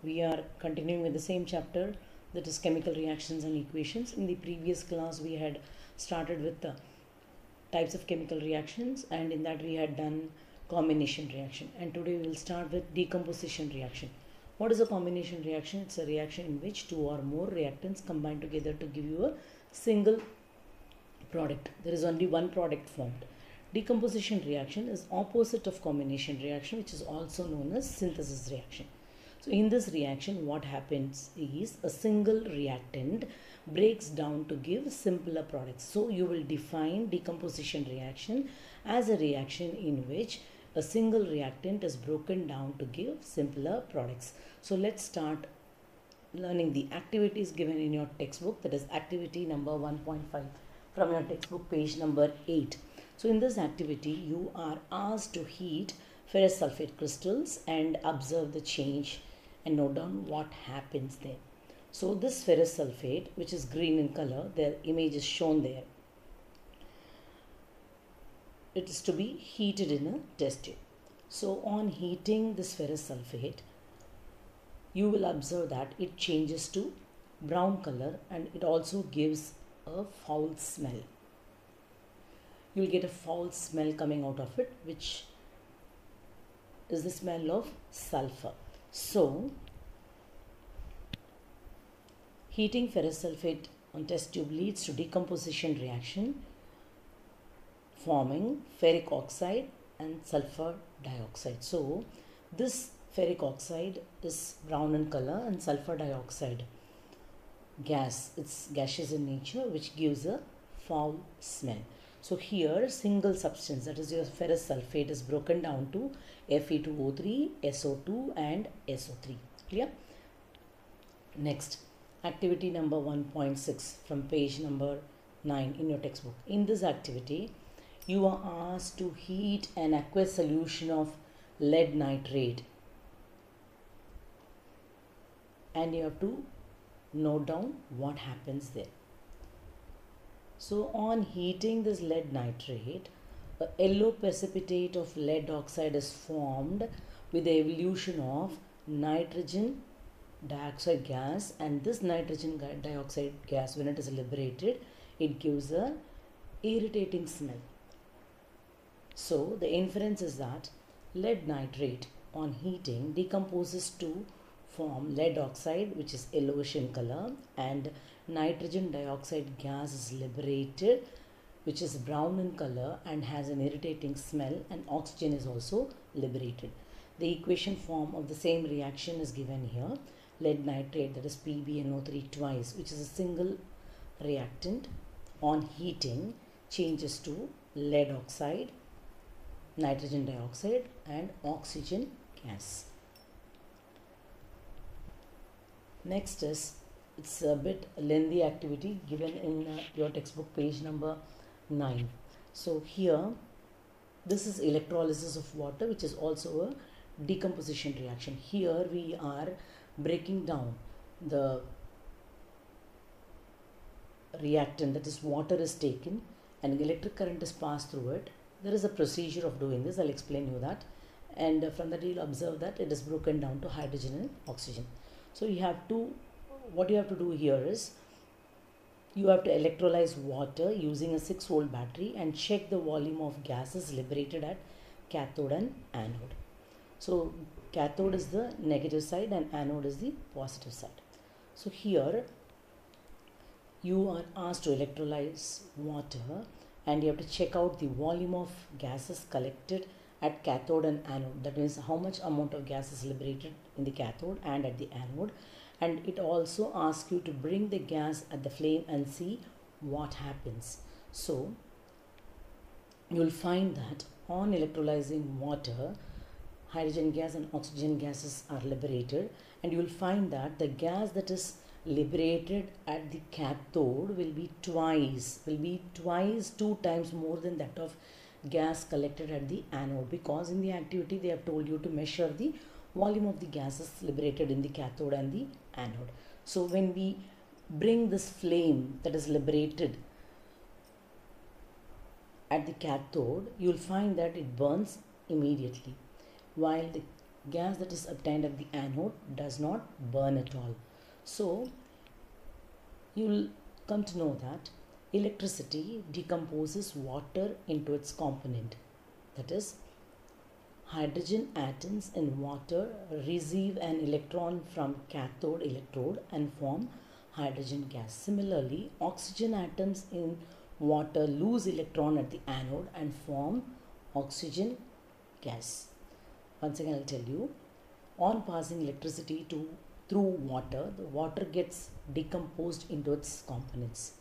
We are continuing with the same chapter, that is chemical reactions and equations. In the previous class we had started with the types of chemical reactions, and in that we had done combination reaction, and today we will start with decomposition reaction. What is a combination reaction? It's a reaction in which two or more reactants combine together to give you a single product. There is only one product formed. Decomposition reaction is opposite of combination reaction, which is also known as synthesis reaction. So in this reaction, what happens is a single reactant breaks down to give simpler products. So you will define decomposition reaction as a reaction in which a single reactant is broken down to give simpler products. So let's start learning the activities given in your textbook, that is activity number 1.5 from your textbook, page number 8. So in this activity you are asked to heat ferrous sulfate crystals and observe the change and note down what happens there. So this ferrous sulfate, which is green in color, their image is shown there. It is to be heated in a test tube. So on heating this ferrous sulfate, you will observe that it changes to brown color, and it also gives a foul smell. You will get a foul smell coming out of it, which is the smell of sulfur. So heating ferrous sulfate on test tube leads to decomposition reaction forming ferric oxide and sulfur dioxide. So this ferric oxide is brown in color, and sulfur dioxide gas, it's gaseous in nature, which gives a foul smell. So here single substance, that is your ferrous sulfate, is broken down to Fe2O3, SO2 and SO3. Clear? Next, activity number 1.6 from page number 9 in your textbook. In this activity, you are asked to heat an aqueous solution of lead nitrate, and you have to note down what happens there. So on heating this lead nitrate, a yellow precipitate of lead oxide is formed with the evolution of nitrogen dioxide gas, and this nitrogen dioxide gas, when it is liberated, it gives a irritating smell. So the inference is that lead nitrate on heating decomposes to form lead oxide, which is yellowish in color, and nitrogen dioxide gas is liberated, which is brown in color and has an irritating smell, and oxygen is also liberated. The equation form of the same reaction is given here. Lead nitrate, that is PbNO3 twice, which is a single reactant, on heating changes to lead oxide, nitrogen dioxide and oxygen gas. Next is, it's a bit lengthy activity given in your textbook, page number 9. So here, this is electrolysis of water, which is also a decomposition reaction. Here we are breaking down the reactant, that is water is taken and electric current is passed through it. There is a procedure of doing this, I'll explain you that, and from that you'll observe that it is broken down to hydrogen and oxygen. So you have to, what you have to do here is, you have to electrolyze water using a 6-volt battery and check the volume of gases liberated at cathode and anode. So cathode is the negative side and anode is the positive side. So here you are asked to electrolyze water, and you have to check out the volume of gases collected at cathode and anode. That means how much amount of gas is liberated in the cathode and at the anode. And it also asks you to bring the gas at the flame and see what happens. So you will find that on electrolyzing water, hydrogen gas and oxygen gases are liberated, and you will find that the gas that is liberated at the cathode will be twice, 2 times more than that of gas collected at the anode, because in the activity they have told you to measure the volume of the gases liberated in the cathode and the anode. So when we bring this flame that is liberated at the cathode, you will find that it burns immediately, while the gas that is obtained at the anode does not burn at all. So you'll come to know that electricity decomposes water into its component. That is, hydrogen atoms in water receive an electron from cathode electrode and form hydrogen gas. Similarly, oxygen atoms in water lose electron at the anode and form oxygen gas. Once again, I'll tell you, on passing electricity through water, the water gets decomposed into its components.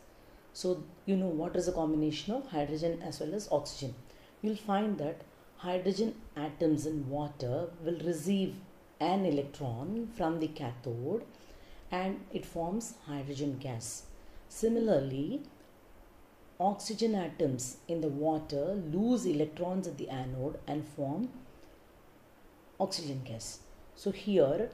So you know water is a combination of hydrogen as well as oxygen. You'll find that hydrogen atoms in water will receive an electron from the cathode and it forms hydrogen gas. Similarly, oxygen atoms in the water lose electrons at the anode and form oxygen gas. So here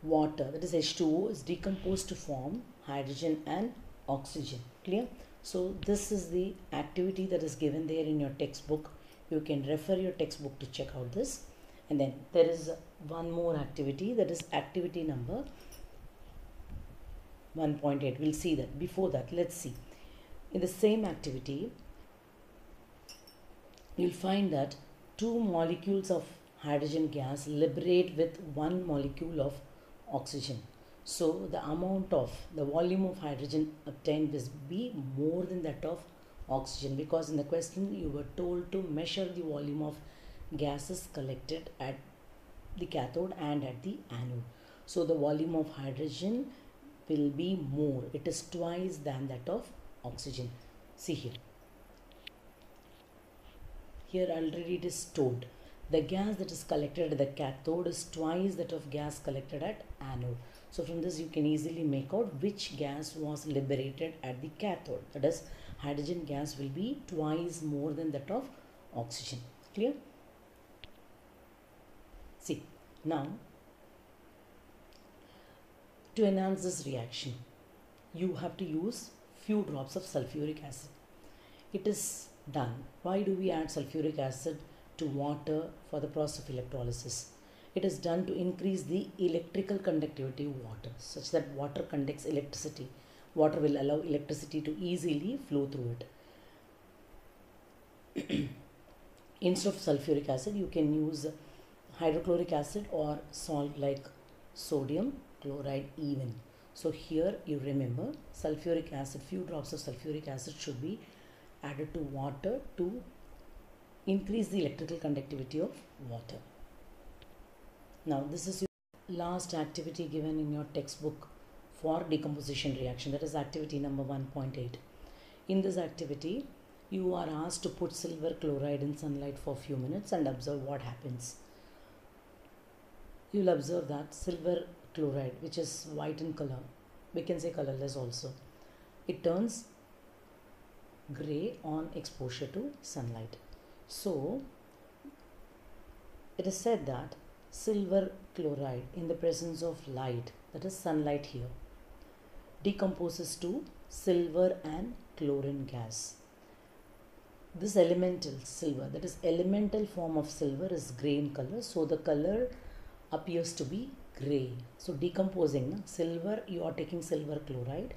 water, that is H2O, is decomposed to form hydrogen and oxygen. Clear? So this is the activity that is given there in your textbook. You can refer your textbook to check out this. And then there is one more activity, that is activity number 1.8. We'll see that. Before that, let's see. In the same activity, you'll find that two molecules of hydrogen gas liberate with one molecule of oxygen. So the volume of hydrogen obtained will be more than that of oxygen, because in the question you were told to measure the volume of gases collected at the cathode and at the anode. So the volume of hydrogen will be more. It is twice than that of oxygen. See here. Here already it is told. The gas that is collected at the cathode is twice that of gas collected at anode. So from this you can easily make out which gas was liberated at the cathode. That is, hydrogen gas will be twice more than that of oxygen. Clear? See, now to enhance this reaction, you have to use few drops of sulfuric acid. It is done. Why do we add sulfuric acid to water for the process of electrolysis? It is done to increase the electrical conductivity of water, such that water conducts electricity. Water will allow electricity to easily flow through it. Instead of sulfuric acid, you can use hydrochloric acid or salt like sodium chloride even. So here you remember, sulfuric acid, few drops of sulfuric acid should be added to water to increase the electrical conductivity of water. Now this is your last activity given in your textbook for decomposition reaction, that is activity number 1.8. In this activity, you are asked to put silver chloride in sunlight for a few minutes and observe what happens. You will observe that silver chloride, which is white in color, we can say colorless also, it turns gray on exposure to sunlight. So it is said that silver chloride in the presence of light, that is sunlight here, decomposes to silver and chlorine gas. This elemental silver, that is elemental form of silver, is gray in color, so the color appears to be gray. So decomposing silver, you are taking silver chloride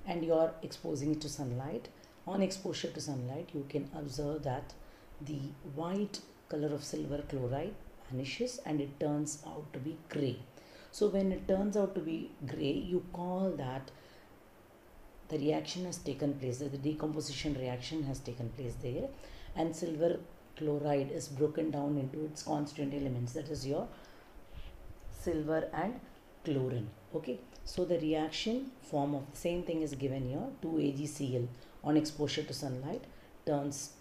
and you are exposing it to sunlight. On exposure to sunlight, you can observe that the white color of silver chloride vanishes and it turns out to be gray. So when it turns out to be gray, you call that the reaction has taken place, the decomposition reaction has taken place there, and silver chloride is broken down into its constituent elements, that is your silver and chlorine. Okay, so the reaction form of the same thing is given here. 2AgCl on exposure to sunlight turns,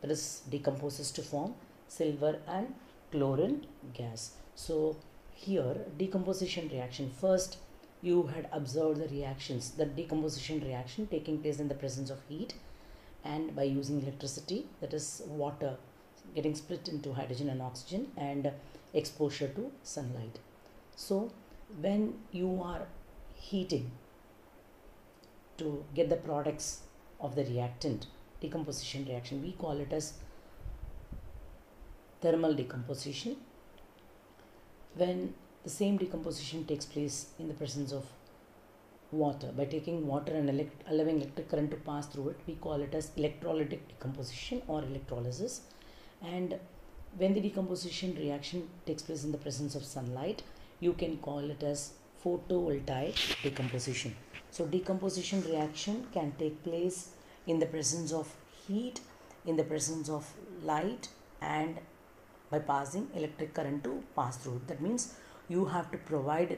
that is decomposes to form silver and chlorine gas. So here decomposition reaction, first you had observed the reactions, the decomposition reaction taking place in the presence of heat and by using electricity, that is water getting split into hydrogen and oxygen, and exposure to sunlight. So when you are heating to get the products of the reactant decomposition reaction, we call it as thermal decomposition, when the same decomposition takes place in the presence of water. By taking water and allowing electric current to pass through it, we call it as electrolytic decomposition or electrolysis. And when the decomposition reaction takes place in the presence of sunlight, you can call it as photovoltaic decomposition. So decomposition reaction can take place in the presence of heat, in the presence of light, and by passing electric current to pass through it. That means you have to provide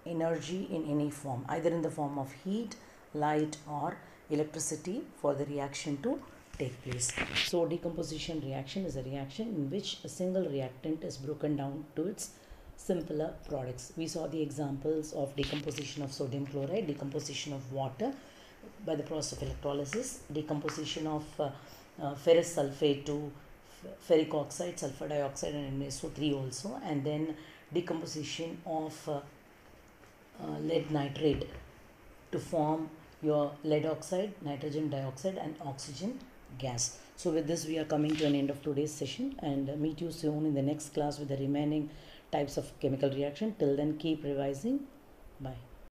energy in any form, either in the form of heat, light, or electricity for the reaction to take place. So decomposition reaction is a reaction in which a single reactant is broken down to its simpler products. We saw the examples of decomposition of sodium chloride, decomposition of water by the process of electrolysis, decomposition of ferrous sulfate to ferric oxide, sulfur dioxide, and NSO3 also, and then decomposition of lead nitrate to form your lead oxide, nitrogen dioxide, and oxygen gas. So with this we are coming to an end of today's session, and meet you soon in the next class with the remaining types of chemical reaction. Till then, keep revising. Bye.